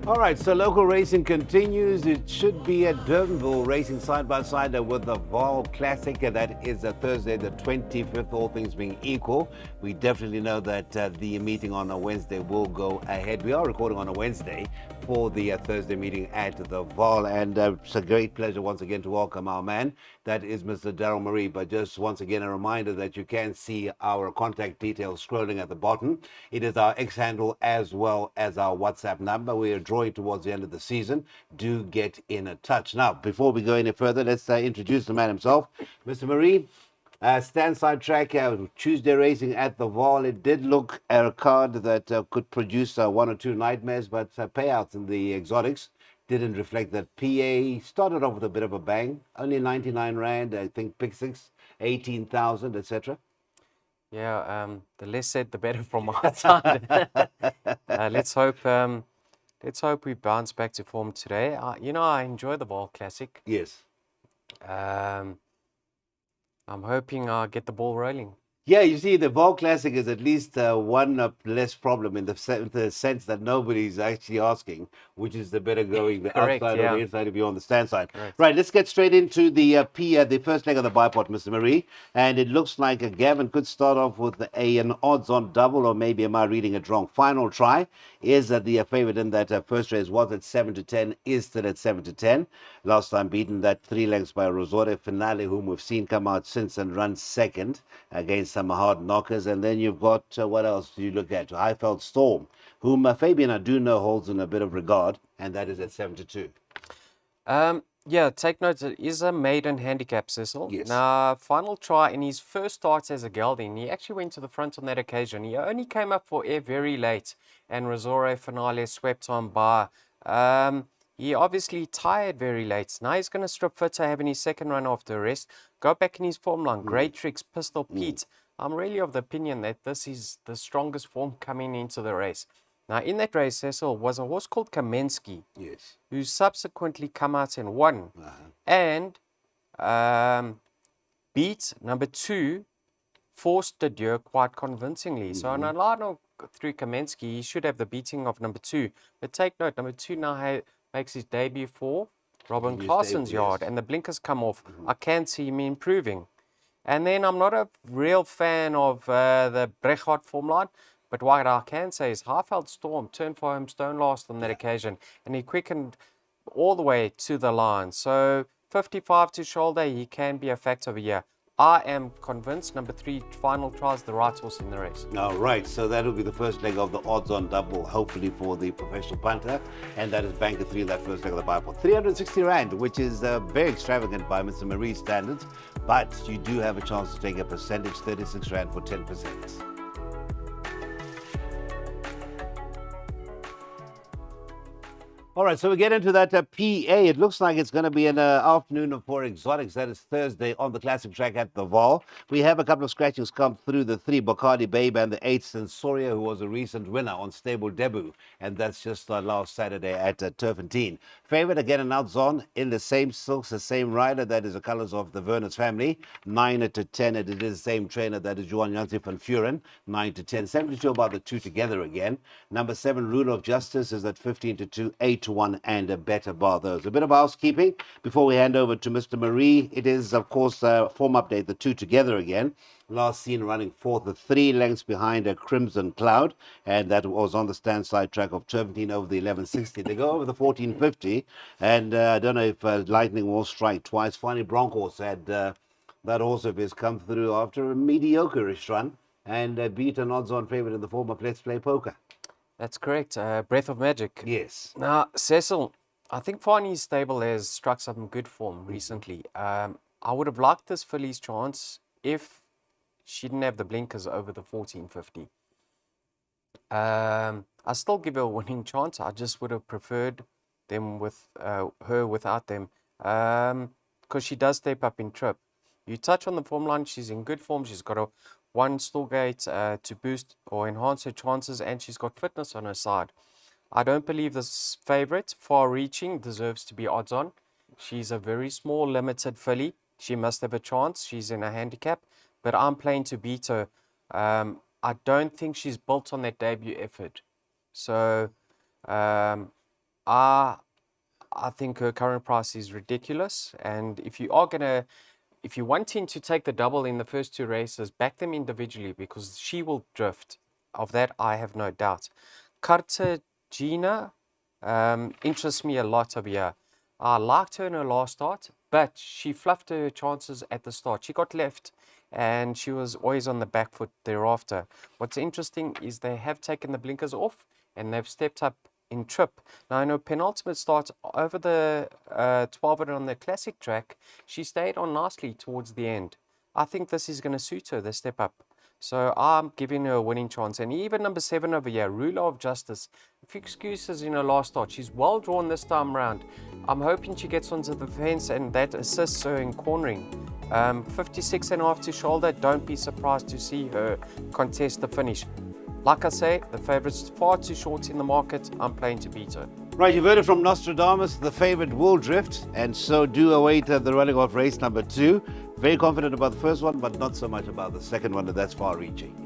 All right, so local racing continues. It should be at Durbanville racing side by side with the Vaal Classic. That is a Thursday, the 25th, all things being equal. We definitely know that the meeting on a Wednesday will go ahead. We are recording on a Wednesday for the Thursday meeting at the Vaal. And it's a great pleasure once again to welcome our man. That is Mr. Daryl Marie. But just once again, a reminder that you can see our contact details scrolling at the bottom. It is our X handle as well as our WhatsApp number. We are drawing towards the end of the season. Do get in a touch. Now, before we go any further, let's introduce the man himself, Mr. Marie. Stand side track, Tuesday racing at the Vaal. It did look a card that could produce one or two nightmares, but payouts in the exotics didn't reflect that. PA started off with a bit of a bang, only 99 Rand, I think pick six, 18,000, etc. Yeah, the less said, the better from my side. Let's hope we bounce back to form today. I enjoy the Vaal Classic. Yes. Um, I'm hoping I get the ball rolling. Yeah, you see, the Vaal Classic is at least one less problem in the sense that nobody's actually asking, which is the better going the Correct, outside or the yeah. inside if you're on the stand side. Correct. Right, let's get straight into the first leg of the bipod, Mr. Marie. And it looks like Gavin could start off with an odds-on double, or maybe am I reading it wrong? Final try is the favorite in that first race was at 7-10, is still at 7-10. Last time beaten that 3 lengths by Rosore Finale, whom we've seen come out since and run second against some hard knockers. And then you've got, what else do you look at? Highveld Storm, whom Fabian I do know holds in a bit of regard, and that is at 7-2. Yeah, take note, it is a maiden handicap, Cecil. Yes. Now, final try in his first start as a gelding, he actually went to the front on that occasion. He only came up for air very late, and Rosore Finale swept on by. He obviously tired very late. Now he's going to strip fitter, having his second run after a rest. Go back in his form line. Great tricks, Pistol Pete. I'm really of the opinion that this is the strongest form coming into the race. Now, in that race, Cecil, was a horse called Kamensky, Yes. who subsequently come out and won, and beat number 2, Forced de Dieu, quite convincingly. So on a line through Kamensky, he should have the beating of number 2. But take note, number 2 now makes his debut for Robin Claessen's yard, and the blinkers come off. I can see him improving. And then I'm not a real fan of the Brechard form line, but what I can say is Highveld Storm turned for him stone last on that occasion, and he quickened all the way to the line. So 55 to shoulder, he can be a factor of a year. I am convinced number 3 final tries the right horse in the race. All right, so that will be the first leg of the odds-on double, hopefully for the professional punter, and that is banker 3 in that first leg of the Bible. 360 Rand, which is very extravagant by Mr. Marie's standards, but you do have a chance to take a percentage, 36 Rand for 10%. All right, so we get into that PA. It looks like it's going to be an afternoon for exotics. That is Thursday on the classic track at the Vaal. We have a couple of scratchings come through, the 3 Bacardi Babe and the 8 Sensoria, who was a recent winner on stable debut. And that's just last Saturday at Turpentine. Favorite, again, an outs-on in the same silks, the same rider. That is the colors of the Vernus family. 9-10, it is the same trainer. That is Juan Jansi van Furen. 9-10. 72 about the 2 together again. Number 7, Rule of Justice, is at 15-2, 8-1, and a better bar those. A bit of housekeeping before we hand over to Mr. Marie. It is, of course, a form update, the 2 together again. Last seen running fourth, the 3 lengths behind a Crimson Cloud, and that was on the stand side track of Turpentine over the 1160. They go over the 1450, and I don't know if Lightning will strike twice. Finally, Broncos had that horse of his come through after a mediocre-ish run and beat an odds-on favorite in the form of Let's Play Poker. That's correct. Breath of Magic. Yes. Now, Cecil, I think Farney's stable has struck some good form recently. I would have liked this filly's chance if she didn't have the blinkers over the 1450. I still give her a winning chance. I just would have preferred them with her without them, because she does step up in trip. You touch on the form line, she's in good form. She's got a 1 Stallgate to boost or enhance her chances, and she's got fitness on her side. I don't believe this favorite, far-reaching, deserves to be odds-on. She's a very small, limited filly. She must have a chance. She's in a handicap, but I'm playing to beat her. I don't think she's built on that debut effort. So I think her current price is ridiculous. And if you're wanting to take the double in the first two races, back them individually because she will drift. Of that, I have no doubt. Cartagena interests me a lot over here. I liked her in her last start, but she fluffed her chances at the start. She got left and she was always on the back foot thereafter. What's interesting is they have taken the blinkers off and they've stepped up in trip. Now, I know Penultimate starts over the 12 on the classic track. She stayed on nicely towards the end. I think this is going to suit her, the step up. So I'm giving her a winning chance. And even number 7 over here, Ruler of Justice. A few excuses in her last start. She's well drawn this time round. I'm hoping she gets onto the fence and that assists her in cornering. 56.5 to shoulder. Don't be surprised to see her contest the finish. Like I say, the favourite's far too short in the market. I'm playing to beat her. Right, you've heard it from Nostradamus. The favourite will drift, and so do await the running off race number 2. Very confident about the first one, but not so much about the second one, and that's far-reaching.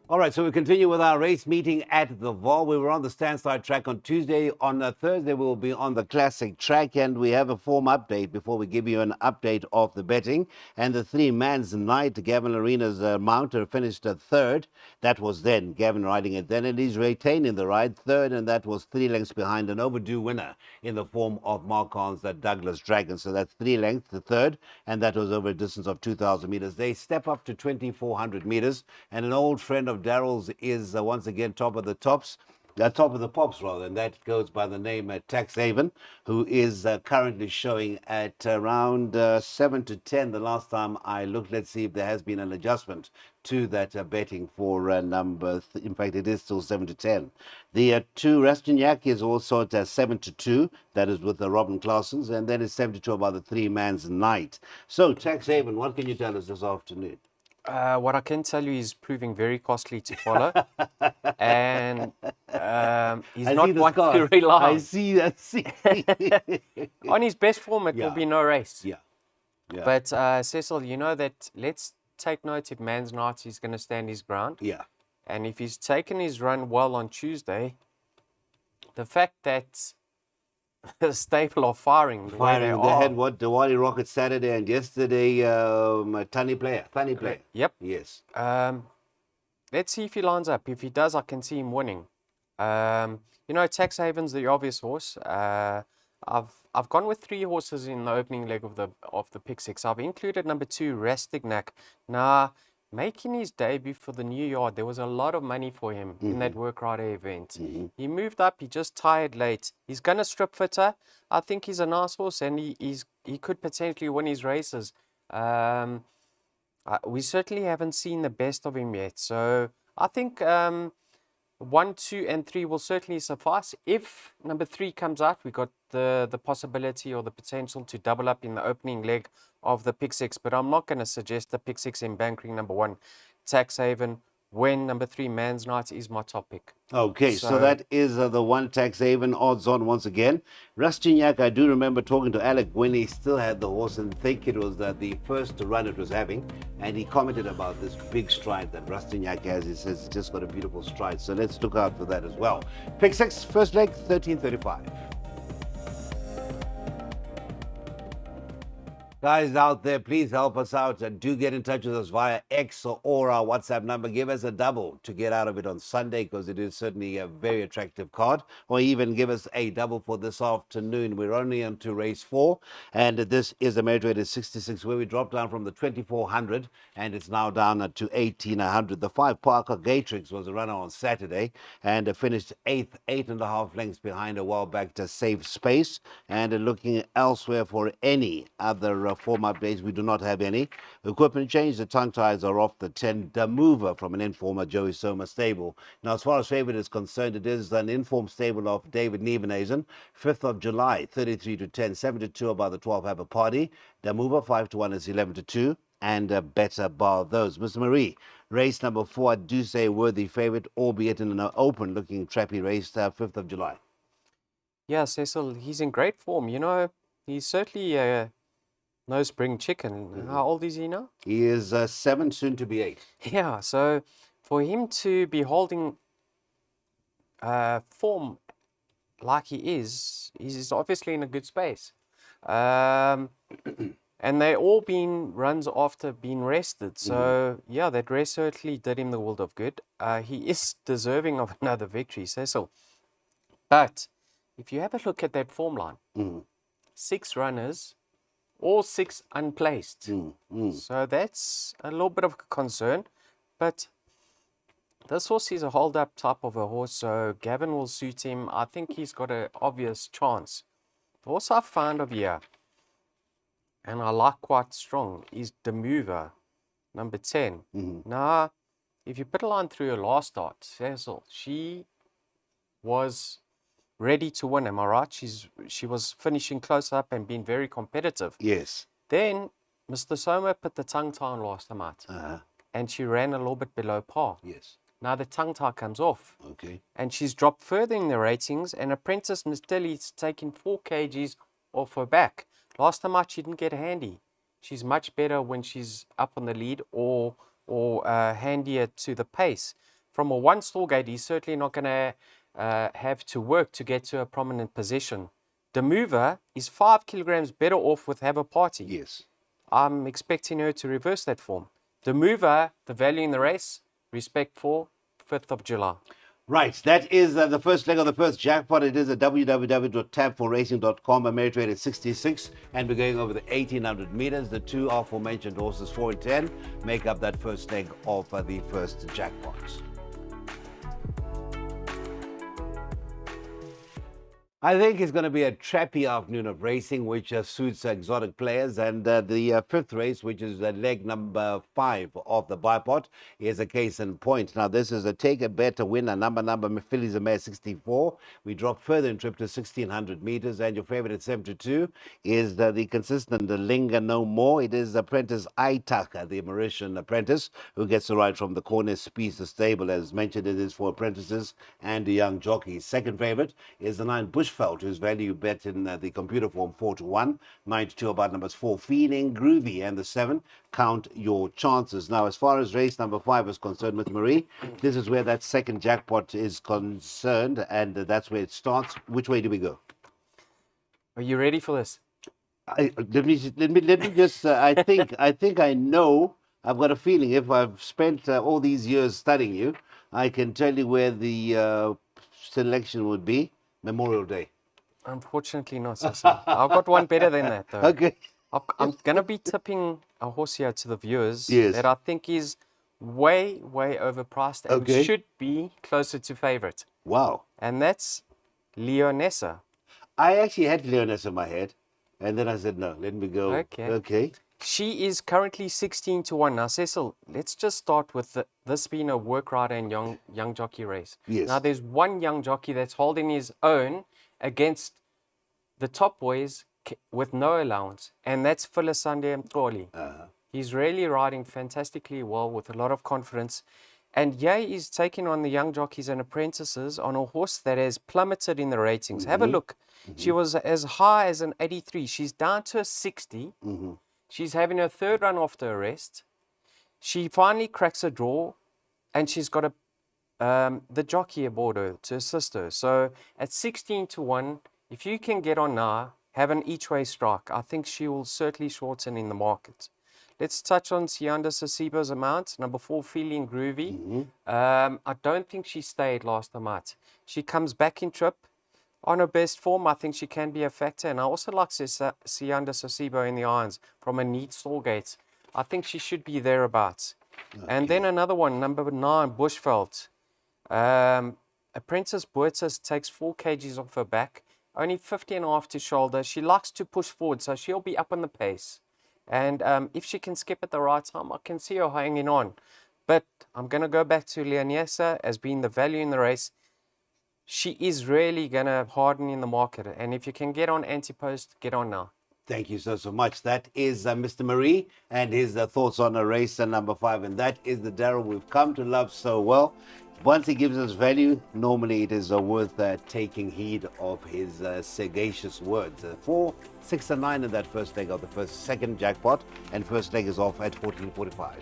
All right, so we continue with our race meeting at the Vaal. We were on the standside track on Tuesday. On Thursday, we will be on the classic track, and we have a form update before we give you an update of the betting. And the three-man's night, Gavin Arena's mounter finished third. That was then Gavin riding it then, and he's retaining the ride third, and that was 3 lengths behind an overdue winner in the form of Mark Khan's Douglas Dragon. So that's 3 lengths, the third, and that was over a distance of 2,000 meters. They step up to 2,400 meters, and an old friend of Darrell's is once again top of the tops. Top of the pops, rather, and that goes by the name Tax Haven, who is currently showing at around 7 to 10 the last time I looked. Let's see if there has been an adjustment to that betting for number. In fact, it is still 7 to 10. The 2 Rastignac is also at 7 to 2. That is with the Robin Claessens, and then it's 7 to 2 about the three-man's night. So, Tax Haven, what can you tell us this afternoon? What I can tell you is proving very costly to follow, and he's not one to rely on. I see. On his best form, it will be no race. Yeah. But Cecil, you know that let's take note if Man's Night is going to stand his ground. Yeah. And if he's taken his run well on Tuesday, the fact that the stable are firing. They had what? Diwali Rocket Saturday and yesterday, Funny Player. Yep. Yes. Let's see if he lines up. If he does, I can see him winning. You know, Tax Haven's the obvious horse. I've gone with 3 horses in the opening leg of the pick 6. I've included number 2, Rastignac. Now, making his debut for the new yard, there was a lot of money for him in that work rider event. He moved up, he just tired late. He's going to strip fitter. I think he's a nice horse and he could potentially win his races. We certainly haven't seen the best of him yet. So I think 1, 2, and 3 will certainly suffice. If number 3 comes out, we got the possibility or the potential to double up in the opening leg of the pick 6. But I'm not going to suggest the pick 6 in bankering number 1, Tax Haven, when number 3, Man's Night, is my top pick. Okay, so that is the 1 Tax Haven odds on once again. Rastignac, I do remember talking to Alec when he still had the horse and think it was the first run it was having, and he commented about this big stride that Rastignac has. He says it's just got a beautiful stride, so let's look out for that as well. Pick 6, first leg, 13:35. Guys out there, please help us out and do get in touch with us via X or our WhatsApp number. Give us a double to get out of it on Sunday because it is certainly a very attractive card, or even give us a double for this afternoon. We're only on to race 4, and this is the merit weight is 66, where we dropped down from the 2,400 and it's now down to 1,800. The 5 Parker Gatrix was a runner on Saturday and finished 8th, 8.5 lengths behind a well-backed Safe Space. And looking elsewhere for any other form updates, we do not have any. Equipment change, the tongue ties are off the 10. The mover from an informer, Joey Soma stable. Now, as far as favorite is concerned, it is an informed stable of David Nevenhuizen. 5th of July, 33 to 10, 7 to 2 about the 12 have a party. The mover 5 to 1 is 11 to 2, and a better bar those. Mr. Marie, race number 4, I do say worthy favorite, albeit in an open looking trappy race, 5th of July. Yeah, Cecil, he's in great form. You know, he's certainly no spring chicken. How old is he now? He is 7, soon to be 8. Yeah, so for him to be holding form like he's obviously in a good space. Um, and they all been runs after being rested. So yeah, that rest certainly did him the world of good. He is deserving of another victory, Cecil. But if you have a look at that form line, 6 runners, all 6 unplaced. So that's a little bit of a concern. But this horse is a hold-up type of a horse, so Gavin will suit him. I think he's got an obvious chance. The horse I found of here, and I like quite strong, is the Mover, number 10. Now, if you put a line through her last start, Cecil, she was ready to win, am I right? She was finishing close up and being very competitive. Yes. Then Mr. Soma put the tongue tie on last time out, and she ran a little bit below par. Yes. Now the tongue tie comes off. Okay. And she's dropped further in the ratings, and Apprentice Miss Tilly's taking 4 kgs off her back. Last time out, she didn't get handy. She's much better when she's up on the lead or handier to the pace. From a 1 stall gate, he's certainly not going to have to work to get to a prominent position. The Mover is 5 kilograms better off with Have a Party. Yes. I'm expecting her to reverse that form. The Mover, the value in the race, respect for 5th of July. Right, that is the first leg of the first jackpot. It is at www.tabforracing.com. A merit rate is 66, and we're going over the 1800 meters. The 2 aforementioned horses, 4 and 10, make up that first leg of the first jackpot. I think it's going to be a trappy afternoon of racing, which suits exotic players. And the fifth race, which is leg number 5 of the bipod, is a case in point. Now, this is a take a bet to win. A number fillies a mare 64. We drop further in trip to 1600 meters. And your favorite at 72 is the consistent Linger No More. It is apprentice Aitaka, the Mauritian apprentice, who gets the ride from the corner piece of stable. As mentioned, it is for apprentices and the young jockeys. Second favorite is the 9 Bushveld, whose value bet in the computer form 4-1. 92 about numbers 4 Feeling Groovy, and the 7 Count Your Chances. Now, as far as race number 5 is concerned, with Marie, this is where that second jackpot is concerned, and that's where it starts. Which way do we go? Are you ready for this? Let me just. I think I know. I've got a feeling if I've spent all these years studying you, I can tell you where the selection would be. Memorial Day. Unfortunately not, Cecil. I've got one better than that, though. Okay. I'm going to be tipping a horse here to the viewers Yes. that I think is way, way overpriced and Okay. should be closer to favorite. Wow. And that's Leonessa. I actually had Leonessa in my head, and then I said, no, let me go. Okay. She is currently 16-1. Now, Cecil, let's just start with this being a work rider and young jockey race. Yes. Now, there's one young jockey that's holding his own against the top boys with no allowance, and that's Philisande Mtoli. He's really riding fantastically well with a lot of confidence. And Ye is taking on the young jockeys and apprentices on a horse that has plummeted in the ratings. Have a look. She was as high as an 83. She's down to a 60. She's having her 3rd run after her rest. She finally cracks a draw, and she's got the jockey aboard her to assist her. So at 16-1, if you can get on now, have an each-way strike, I think she will certainly shorten in the market. Let's touch on Sianda Sasibo's amount. Number 4, Feeling Groovy. I don't think she stayed last time out. She comes back in trip. On her best form, I think she can be a factor. And I also like Sianda Sasibo in the irons from a neat stall gate. I think she should be thereabouts. And then another one, number 9, Bushveld. Apprentice Boertes takes 4 kgs off her back, only 50.5 to shoulder. She likes to push forward, so she'll be up on the pace. And if she can skip at the right time, I can see her hanging on. But I'm going to go back to Leonessa as being the value in the race. She is really going to harden in the market. And if you can get on anti-post, get on now. Thank you so much. That is Mr. Marie and his thoughts on a race number 5. And that is the Darryl we've come to love so well. Once he gives us value, normally it is worth taking heed of his sagacious words. 4, 6, and 9 in that first leg of the second jackpot. And first leg is off at 14.45.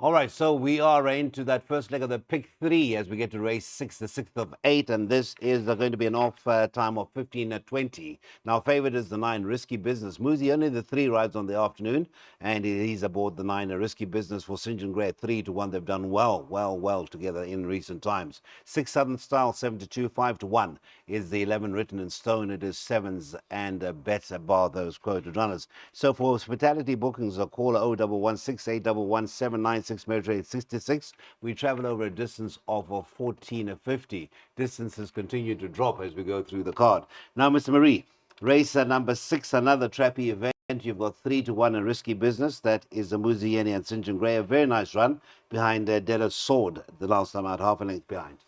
All right, so we are into that first leg of the pick three as we get to race six, the 6th of 8, and this is going to be an off time of 15:20. Now, favorite is the 9, Risky Business. Muzi, only the 3 rides on the afternoon, and he's aboard the 9, Risky Business for St. John Gray at 3-1. They've done well together in recent times. 6 Southern Style, 7-2, 5-1 is the 11 written in stone. It is 7s and better bar those quoted runners. So for hospitality bookings, a caller 0116811796 merit rate 66. We travel over a distance of 1450. Distances continue to drop as we go through the card. Now, Mr. Marie, race number 6, another trappy event. You've got 3-1 a Risky Business. That is a Muzieni and St. John Gray. A very nice run behind Della's Sword the last time out, half a length behind.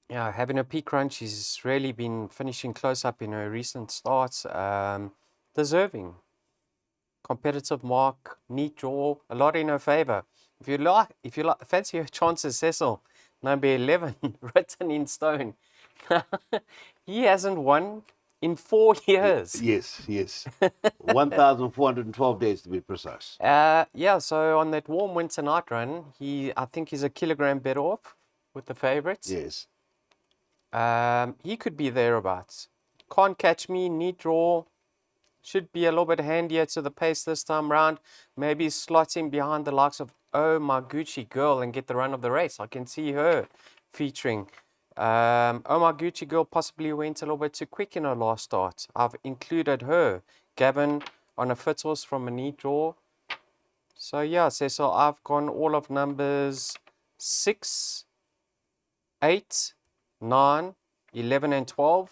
Yeah, having a peak run. She's really been finishing close up in her recent starts. Deserving. Competitive mark, neat draw, a lot in her favor. If you fancy her chances, Cecil, number 11, written in stone. He hasn't won in 4 years. Yes. 1,412 days to be precise. Yeah, so on that warm winter night run, I think he's a kilogram better off with the favorites. Yes. He could be thereabouts. Can't catch me, neat draw. Should be a little bit handier to the pace this time round. Maybe slot in behind the likes of Oh My Gucci Girl and get the run of the race. I can see her featuring. Oh My Gucci Girl possibly went a little bit too quick in her last start. I've included her. Gavin on a fit horse from a neat draw. So yeah, so I've gone all of numbers 6, 8, 9, 11 and 12.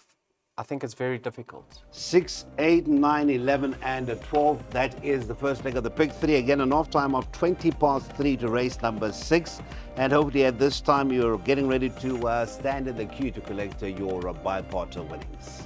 I think it's very difficult. 6, 8, 9, 11, and 12. That is the first leg of the pick three. Again, an off time of 3 to race number 6. And hopefully at this time you're getting ready to stand in the queue to collect your bi-part winnings.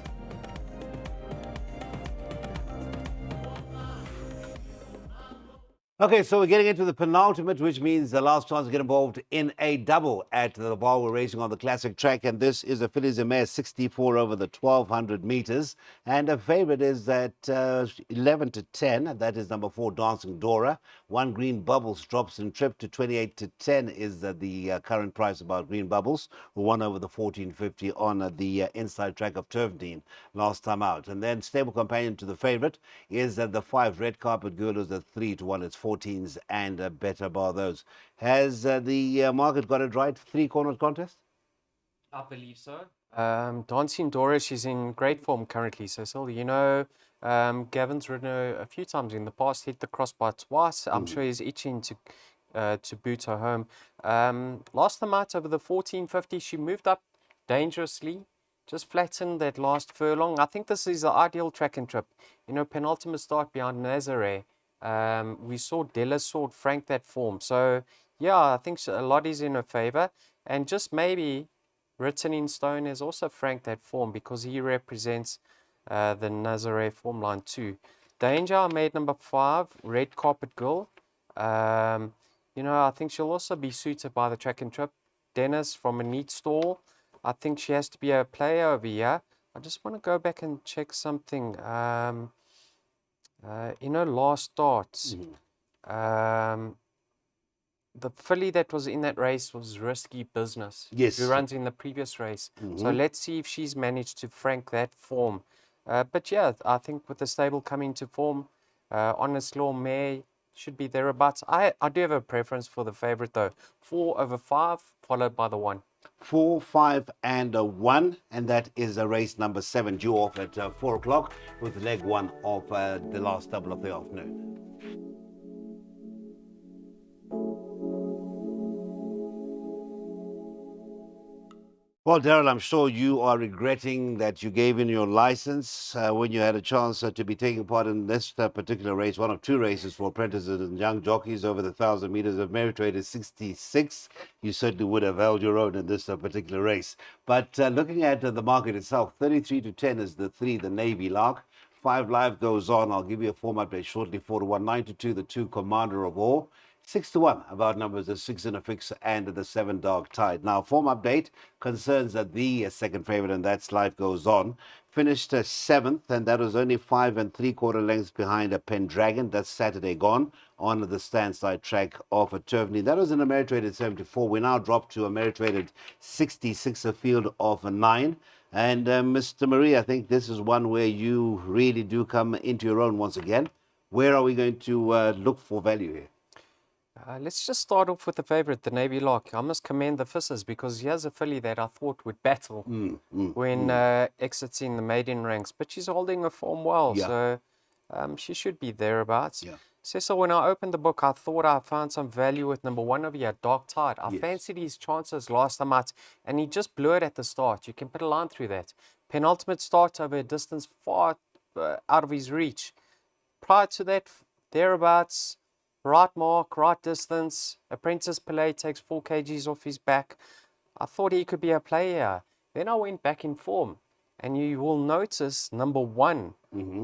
Okay, so we're getting into the penultimate, which means the last chance to get involved in a double at the vaal. We're racing on the classic track, and this is a fillies and mare 64 over the 1,200 meters. And a favorite is at 11-10. That is number 4, Dancing Dora. 1 Green Bubbles drops in trip to 28-10 is the current price about Green Bubbles, who won over the 1450 on the inside track of Turfdene last time out. And then stable companion to the favorite is the 5 Red Carpet Girl, who's at 3-1. It's 14s and better bar those. Has the market got it right? 3-cornered contest? I believe so. Dancing Dora, she's in great form currently, Cecil. You know, Gavin's ridden her a few times in the past, hit the crossbar twice. I'm sure he's itching to boot her home. Last time out over the 1450, she moved up dangerously, just flattened that last furlong. I think this is the ideal track and trip. You know, penultimate start behind Nazare. We saw Della's Sword frank that form. So, yeah, I think a lot is in her favor. And just maybe written in stone has also franked that form because he represents the Nazare form line too. Danger, I made number 5, Red Carpet Girl. You know, I think she'll also be suited by the track and trip. Dennis from a neat stall. I think she has to be a player over here. I just want to go back and check something. In her last starts, the filly that was in that race was Risky Business. Yes. Who runs in the previous race. So let's see if she's managed to frank that form. But yeah, I think with the stable coming to form, Honest Law Mare should be thereabouts. I do have a preference for the favorite though. 4 over 5, followed by the 1. 4, 5, and 1, and that is a race number 7 due off at 4 o'clock with leg 1 of the last double of the afternoon. Well, Daryl, I'm sure you are regretting that you gave in your license when you had a chance to be taking part in this particular race, one of 2 races for apprentices and young jockeys over the 1,000 meters of merit rate is 66. You certainly would have held your own in this particular race. But looking at the market itself, 33-10 is the 3, the Navy Lark. 5 Live goes on. I'll give you a form update shortly. 4-1, 9-2, the 2 Commander of War. 6-1, about numbers the 6 in a fix and the 7 Dark Tide. Now, form update concerns that the second favorite, and that's Life Goes On. finished seventh, and that was only 5 3/4 lengths behind a Pendragon. That's Saturday gone on the standside track of a Turvney. That was an Ameritrated 74. We now drop to a Ameritrated 66, a field of 9. And Mr. Marie, I think this is one where you really do come into your own once again. Where are we going to look for value here? Let's just start off with the favorite, the Navy Lark. I must commend the Fissers because he has a filly that I thought would battle when exiting the maiden ranks, but she's holding her form well, Yeah. so she should be thereabouts. Yeah. Cecil, when I opened the book, I thought I found some value with number 1 over here, Dark Tide. I Yes. fancied his chances last time out, and he just blew it at the start. You can put a line through that. Penultimate start over a distance far out of his reach. Prior to that, thereabouts, right mark, right distance. Apprentice Pelé takes 4 kgs off his back. I thought he could be a player. Then I went back in form, and you will notice number 1,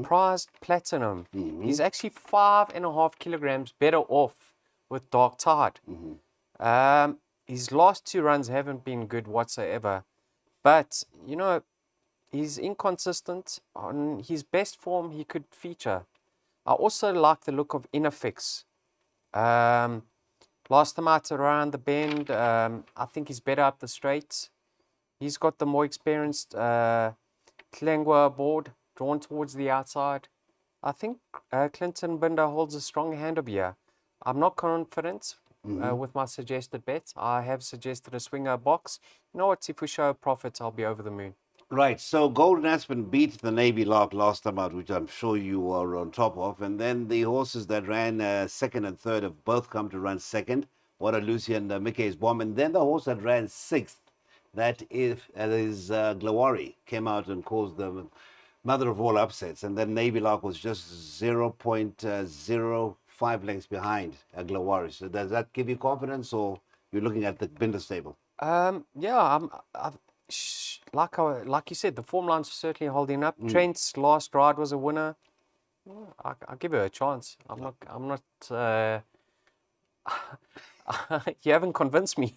prized platinum. He's actually 5.5 kilograms better off with Dark Tide. His last 2 runs haven't been good whatsoever, but you know, he's inconsistent. On his best form, he could feature. I also like the look of Inafix. Last time out around the bend, I think he's better up the straight. He's got the more experienced Tlengwa aboard, drawn towards the outside. I think Clinton Binder holds a strong hand over here. I'm not confident with my suggested bet. I have suggested a swinger box. You know what? If we show a profit, I'll be over the moon. Right, so Golden Aspen beat the Navy Lark last time out, which I'm sure you are on top of. And then the horses that ran second and third have both come to run second. What a Lucy and Mickey's Bomb. And then the horse that ran sixth, that is Glowari, came out and caused the mother of all upsets. And then Navy Lark was just 0.05 lengths behind Glowari. So does that give you confidence, or you're looking at the Binder stable? Yeah, like you said, the form lines are certainly holding up. Trent's last ride was a winner. I'll give her a chance. I'm not. You haven't convinced me.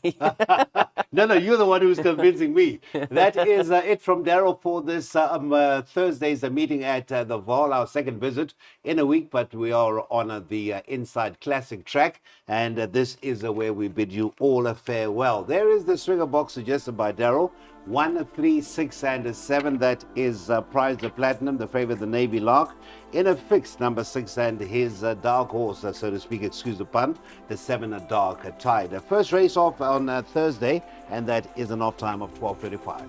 No, you're the one who's convincing me. That is it from Daryl for this Thursday's meeting at the Vaal, our second visit in a week, but we are on the Inside Classic track, and this is where we bid you all a farewell. There is the swinger box suggested by Daryl. 1, 3, 6, and 7. That is prized the platinum, the favorite, the Navy Lark. In a fixed number 6 and his dark horse, so to speak, excuse the pun, the 7, a Dark Tide. The first race off on Thursday, and that is an off time of 12:35.